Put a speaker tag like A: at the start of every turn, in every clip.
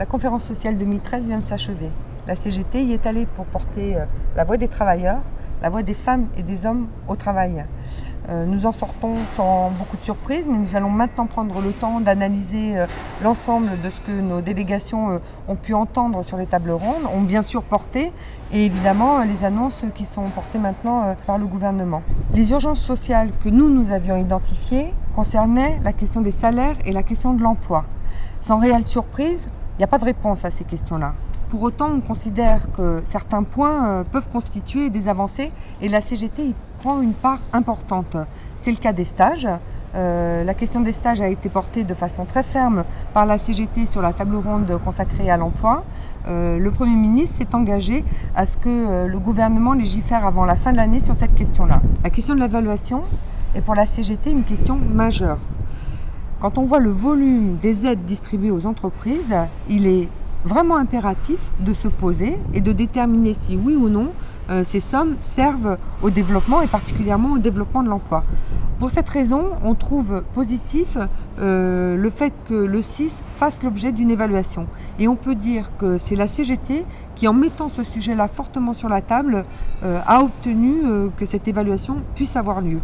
A: La conférence sociale 2013 vient de s'achever. La CGT y est allée pour porter la voix des travailleurs, la voix des femmes et des hommes au travail. Nous en sortons sans beaucoup de surprises, mais nous allons maintenant prendre le temps d'analyser l'ensemble de ce que nos délégations ont pu entendre sur les tables rondes, ont bien sûr porté, et évidemment les annonces qui sont portées maintenant par le gouvernement. Les urgences sociales que nous avions identifiées concernaient la question des salaires et la question de l'emploi. Sans réelle surprise, il n'y a pas de réponse à ces questions-là. Pour autant, on considère que certains points peuvent constituer des avancées et la CGT y prend une part importante. C'est le cas des stages. La question des stages a été portée de façon très ferme par la CGT sur la table ronde consacrée à l'emploi. Le Premier ministre s'est engagé à ce que le gouvernement légifère avant la fin de l'année sur cette question-là. La question de l'évaluation est pour la CGT une question majeure. Quand on voit le volume des aides distribuées aux entreprises, il est vraiment impératif de se poser et de déterminer si oui ou non ces sommes servent au développement et particulièrement au développement de l'emploi. Pour cette raison, on trouve positif le fait que le CIS fasse l'objet d'une évaluation. Et on peut dire que c'est la CGT qui, en mettant ce sujet-là fortement sur la table, a obtenu que cette évaluation puisse avoir lieu.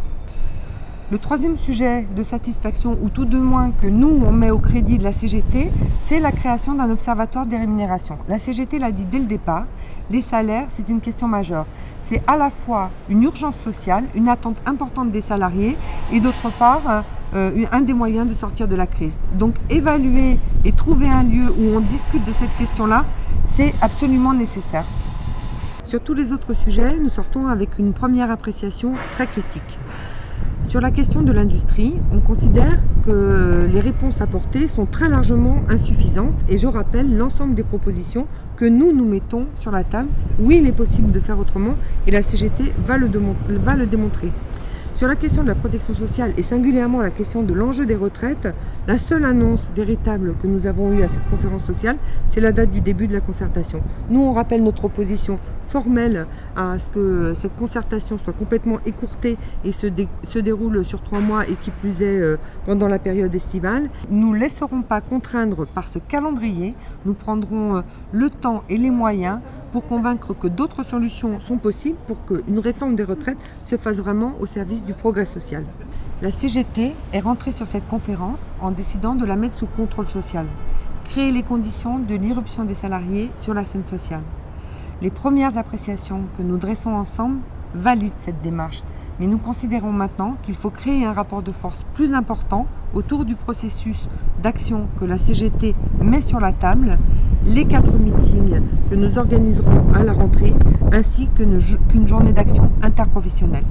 A: Le troisième sujet de satisfaction, ou tout de moins que nous, on met au crédit de la CGT, c'est la création d'un observatoire des rémunérations. La CGT l'a dit dès le départ, les salaires, c'est une question majeure. C'est à la fois une urgence sociale, une attente importante des salariés, et d'autre part, un des moyens de sortir de la crise. Donc évaluer et trouver un lieu où on discute de cette question-là, c'est absolument nécessaire. Sur tous les autres sujets, nous sortons avec une première appréciation très critique. Sur la question de l'industrie, on considère que les réponses apportées sont très largement insuffisantes et je rappelle l'ensemble des propositions que nous mettons sur la table. Oui, il est possible de faire autrement et la CGT va le démontrer. Sur la question de la protection sociale et singulièrement la question de l'enjeu des retraites, la seule annonce véritable que nous avons eue à cette conférence sociale, c'est la date du début de la concertation. Nous, on rappelle notre opposition formelle à ce que cette concertation soit complètement écourtée et se déroule sur 3 mois et qui plus est pendant la période estivale. Nous ne laisserons pas contraindre par ce calendrier. Nous prendrons le temps et les moyens pour convaincre que d'autres solutions sont possibles pour qu'une réforme des retraites se fasse vraiment au service du progrès social. La CGT est rentrée sur cette conférence en décidant de la mettre sous contrôle social, créer les conditions de l'irruption des salariés sur la scène sociale. Les premières appréciations que nous dressons ensemble valident cette démarche, mais nous considérons maintenant qu'il faut créer un rapport de force plus important autour du processus d'action que la CGT met sur la table, les 4 meetings que nous organiserons à la rentrée, ainsi qu'une journée d'action interprofessionnelle.